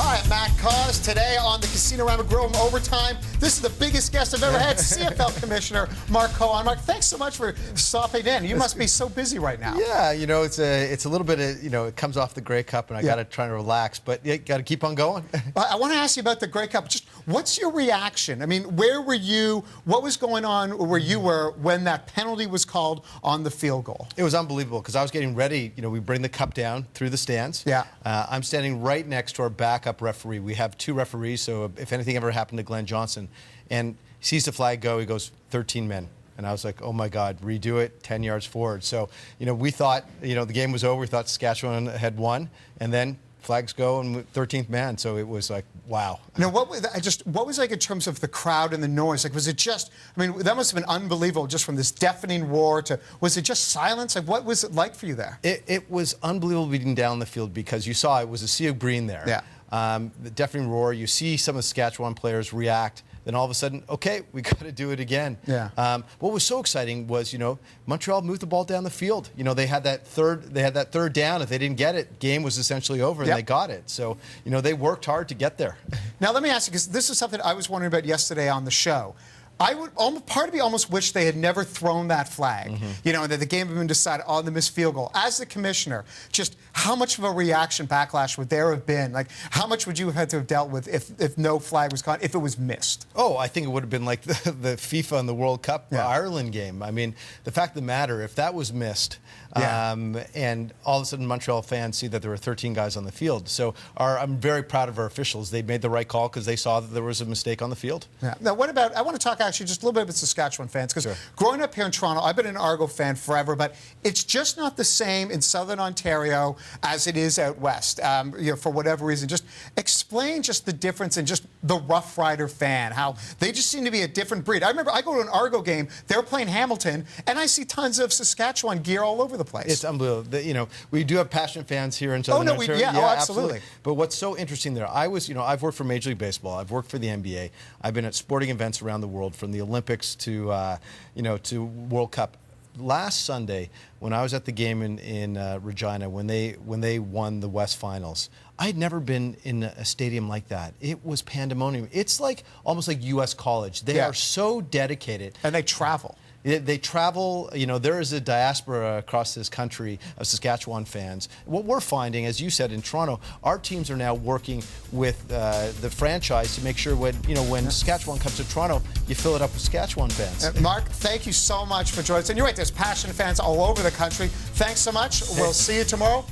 Hi, I'm Matt Cauz. Today on the Casino Rama Grill Room Overtime, this is the biggest guest I've ever had, CFL Commissioner Mark Cohon. Mark, thanks so much for stopping in. You must be so busy right now. Yeah, you know, it's a little bit of, it comes off the Grey Cup, and I got to try to relax, but you got to keep on going. I want to ask you about the Grey Cup. Just what's your reaction? I mean, where were you? What was going on where you were when that penalty was called on the field goal? It was unbelievable because I was getting ready. We bring the cup down through the stands. Yeah. I'm standing right next to our backup referee. We have two referees, so if anything ever happened to Glenn Johnson, and he sees the flag go, he goes, 13 men. And I was like, oh my God, redo it, 10 yards forward. So, we thought, the game was over. We thought Saskatchewan had won, and then flags go and 13th man. So it was like, wow. Now, what was like in terms of the crowd and the noise? Like, was it just? I mean, that must have been unbelievable, just from this deafening roar to. Was it just silence? Like, what was it like for you there? It was unbelievable being down the field because you saw it was a sea of green there. Yeah. The deafening roar. You see some of the Saskatchewan players react. Then all of a sudden, okay, we got to do it again. Yeah. What was so exciting was, Montreal moved the ball down the field. They had that third down. If they didn't get it, game was essentially over, and they got it. So, they worked hard to get there. Now, let me ask you, because this is something I was wondering about yesterday on the show. Part of me almost wished they had never thrown that flag, that the game had been decided on the missed field goal. As the commissioner, just how much of a reaction backlash would there have been? Like, how much would you have had to have dealt with if no flag was caught, if it was missed? Oh, I think it would have been like the FIFA and the World Cup Ireland game. I mean, the fact of the matter, if that was missed, and all of a sudden Montreal fans see that there were 13 guys on the field. So I'm very proud of our officials. They made the right call because they saw that there was a mistake on the field. Yeah. Now, what about, I want to talk actually just a little bit about Saskatchewan fans, because growing up here in Toronto, I've been an Argo fan forever, but it's just not the same in Southern Ontario as it is out west, for whatever reason. Just explain just the difference in just the Rough Rider fan, how they just seem to be a different breed. I remember I go to an Argo game, they're playing Hamilton, and I see tons of Saskatchewan gear all over the place. It's unbelievable. We do have passionate fans here in Southern Ontario. Absolutely. But what's so interesting there, I've worked for Major League Baseball, I've worked for the NBA, I've been at sporting events around the world, from the Olympics to to World Cup. Last Sunday, when I was at the game in Regina, when they won the West Finals, I had never been in a stadium like that. It was pandemonium. It's like almost like U.S. college. They are so dedicated, and they travel. They travel, there is a diaspora across this country of Saskatchewan fans. What we're finding, as you said, in Toronto, our teams are now working with the franchise to make sure when Saskatchewan comes to Toronto, you fill it up with Saskatchewan fans. Mark, thank you so much for joining us. And you're right, there's passionate fans all over the country. Thanks so much. We'll see you tomorrow.